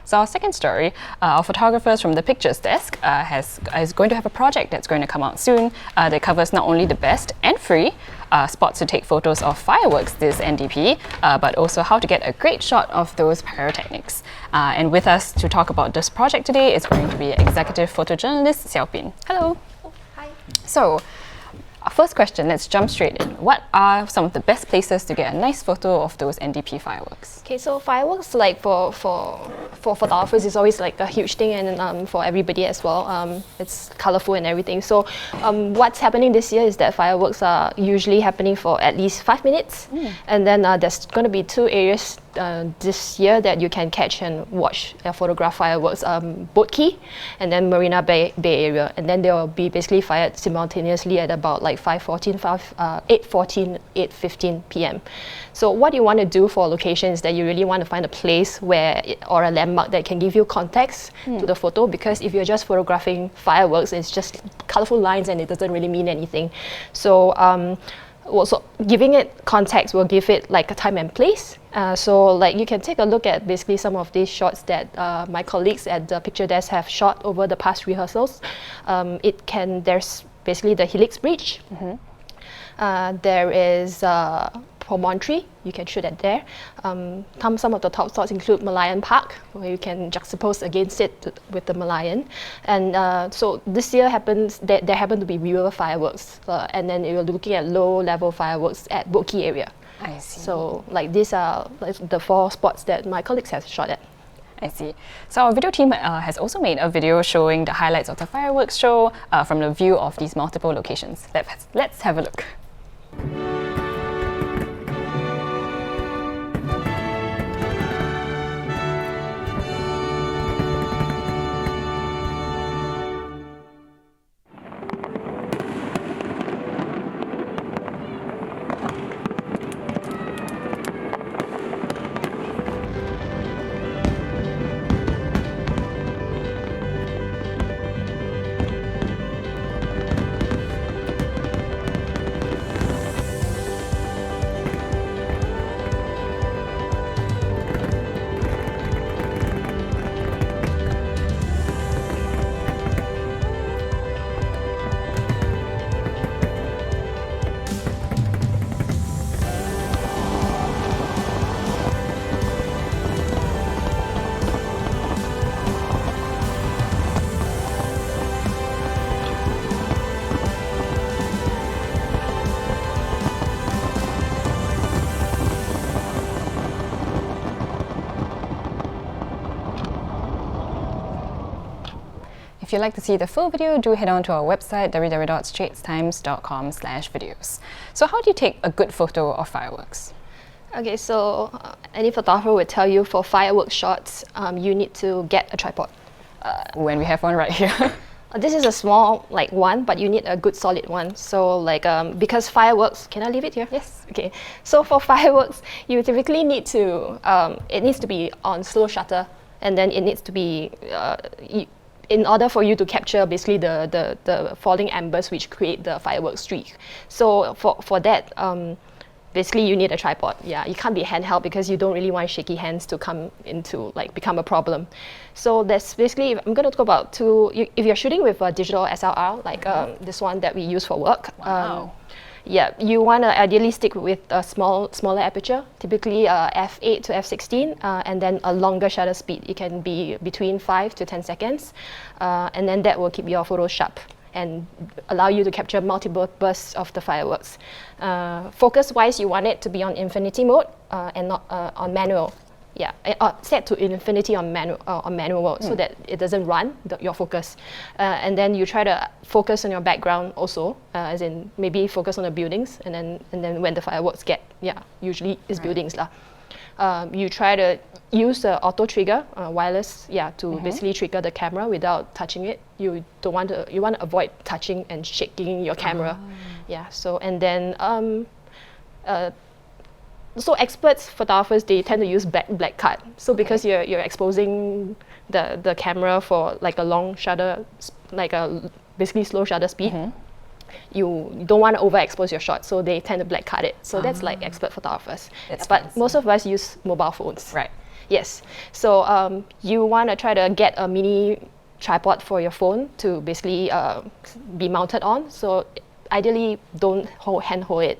So our second story, our photographers from the Pictures Desk is going to have a project that's going to come out soon that covers not only the best and free spots to take photos of fireworks this NDP, but also how to get a great shot of those pyrotechnics. And with us to talk about this project today is going to be executive photojournalist Xiaobin. Hello. Oh, hi. So, our first question, let's jump straight in. What are some of the best places to get a nice photo of those NDP fireworks? Okay, so fireworks, like for photographers, is always like a huge thing, and for everybody as well. It's colorful and everything. So, what's happening this year is that fireworks are usually happening for at least 5 minutes, and then there's going to be 2 areas this year that you can catch and watch photograph fireworks, Boat Quay and then Marina Bay area, and then they will be basically fired simultaneously at about like 8:14, 8:15 p.m. So what you want to do for a location is that you really want to find a place or a landmark that can give you context to the photo, because if you're just photographing fireworks, it's just colorful lines and it doesn't really mean anything. So also giving it context will give it like a time and place. So like you can take a look at basically some of these shots that my colleagues at the Picture Desk have shot over the past rehearsals. There's basically the Helix Bridge. There is Promontory, you can shoot at there. Some of the top spots include Merlion Park, where you can juxtapose against it with the Merlion. And so this year there happened to be river fireworks, and then you're looking at low-level fireworks at Boat Quay area. I see. So like these are like the 4 spots that my colleagues have shot at. I see. So our video team has also made a video showing the highlights of the fireworks show from the view of these multiple locations. Let's have a look. If you'd like to see the full video, do head on to our website www.straitstimes.com/videos. So how do you take a good photo of fireworks? Okay, so any photographer will tell you for fireworks shots, you need to get a tripod. When we have one right here. This is a small one, but you need a good solid one. So because fireworks, can I leave it here? Yes. Okay. So for fireworks, you typically need to, it needs to be on slow shutter, and then it needs to be, in order for you to capture basically the falling embers which create the fireworks streak. So for that, basically you need a tripod. Yeah, you can't be handheld because you don't really want shaky hands to come into become a problem. So that's basically, I'm going to talk about if you're shooting with a digital SLR, this one that we use for work. Wow. Yeah, you want to ideally stick with a smaller aperture, typically f8 to f16, and then a longer shutter speed. It can be between 5 to 10 seconds, and then that will keep your photos sharp and allow you to capture multiple bursts of the fireworks. Focus-wise, you want it to be on infinity mode and not on manual. Yeah, set to infinity on manual mode, so that it doesn't run your focus. And then you try to focus on your background also, as in maybe focus on the buildings, and then when the fireworks usually is buildings lah. You try to use the auto trigger, wireless, to basically trigger the camera without touching it. You want to avoid touching and shaking your camera. Yeah. So and then so experts photographers, they tend to use black cut. So because you're exposing the camera for like a long shutter, basically slow shutter speed. You don't want to overexpose your shot, so they tend to black cut it. So that's like expert photographers. But most of us use mobile phones. Right. Yes. So you want to try to get a mini tripod for your phone to basically be mounted on. So ideally, don't hand-hold it.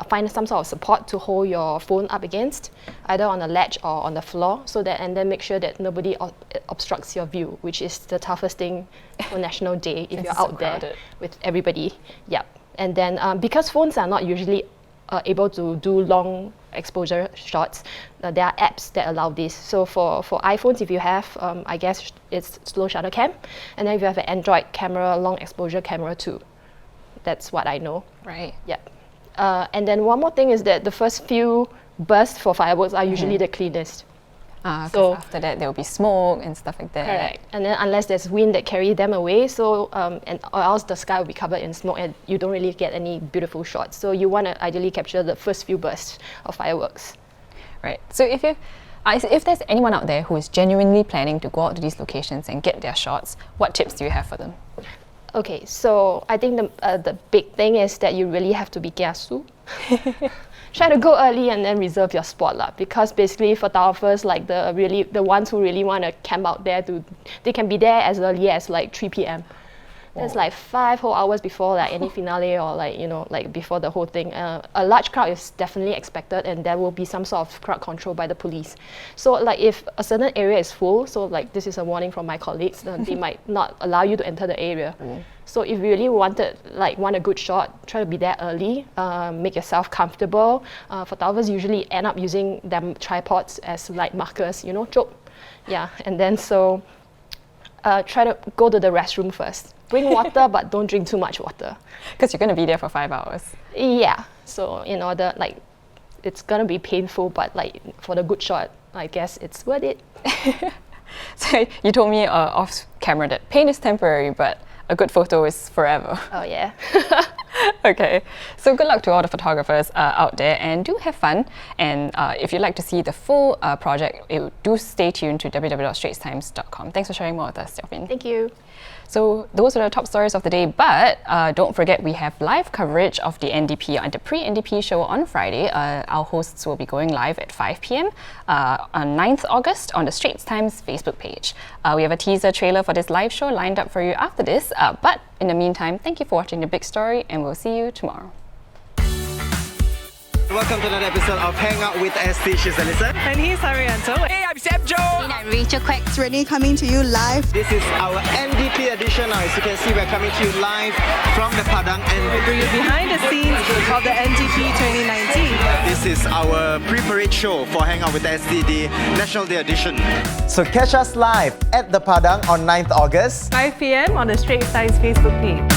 Find some sort of support to hold your phone up against, either on a ledge or on the floor, and then make sure that nobody obstructs your view, which is the toughest thing for National Day if you're out there with everybody. Yep. And then because phones are not usually able to do long exposure shots, there are apps that allow this. So for iPhones, if you have, I guess it's slow shutter cam, and then if you have an Android camera, long exposure camera too. That's what I know. Right. Yeah. And then one more thing is that the first few bursts for fireworks are usually the cleanest. So after that, there will be smoke and stuff like that. Correct. And then unless there's wind that carry them away, or else the sky will be covered in smoke and you don't really get any beautiful shots. So you want to ideally capture the first few bursts of fireworks. Right. So if there's anyone out there who is genuinely planning to go out to these locations and get their shots, what tips do you have for them? Okay, so I think the big thing is that you really have to be kiasu. Try to go early and then reserve your spot lah. Because basically photographers, like the ones who really want to camp out there, they can be there as early as like 3 p.m. That's like 5 whole hours before like any finale or like before the whole thing. A large crowd is definitely expected, and there will be some sort of crowd control by the police. So like if a certain area is full, so like this is a warning from my colleagues, they might not allow you to enter the area. So if you really want a good shot, try to be there early, make yourself comfortable. Photographers usually end up using them tripods as light markers, choke. Yeah, and then so try to go to the restroom first. Bring water, but don't drink too much water. Because you're going to be there for 5 hours. Yeah, so in order, it's going to be painful, but for the good shot, I guess it's worth it. So you told me off camera that pain is temporary, but a good photo is forever. Oh yeah. Okay, so good luck to all the photographers out there, and do have fun. And if you'd like to see the full project, do stay tuned to www.straitstimes.com. Thanks for sharing more with us, Xiaobin. Thank you. So those are the top stories of the day, but don't forget we have live coverage of the NDP and the pre-NDP show on Friday. Our hosts will be going live at 5 p.m. On 9th August on the Straits Times Facebook page. We have a teaser trailer for this live show lined up for you after this, but in the meantime, thank you for watching The Big Story, and we'll see you tomorrow. Welcome to another episode of Hang Out with ST. She's Alyssa. And he's Arianto. Hey, I'm Sam Joe. And I'm Rachel Quack. It's Renee coming to you live. This is our NDP edition. Now, as you can see, we're coming to you live from the Padang. And We bring you behind the scenes of the NDP 2019. this is our pre-parade show for Hang Out with ST, the National Day edition. So catch us live at the Padang on 9th August. 5 p.m. on the Straits Times Facebook page.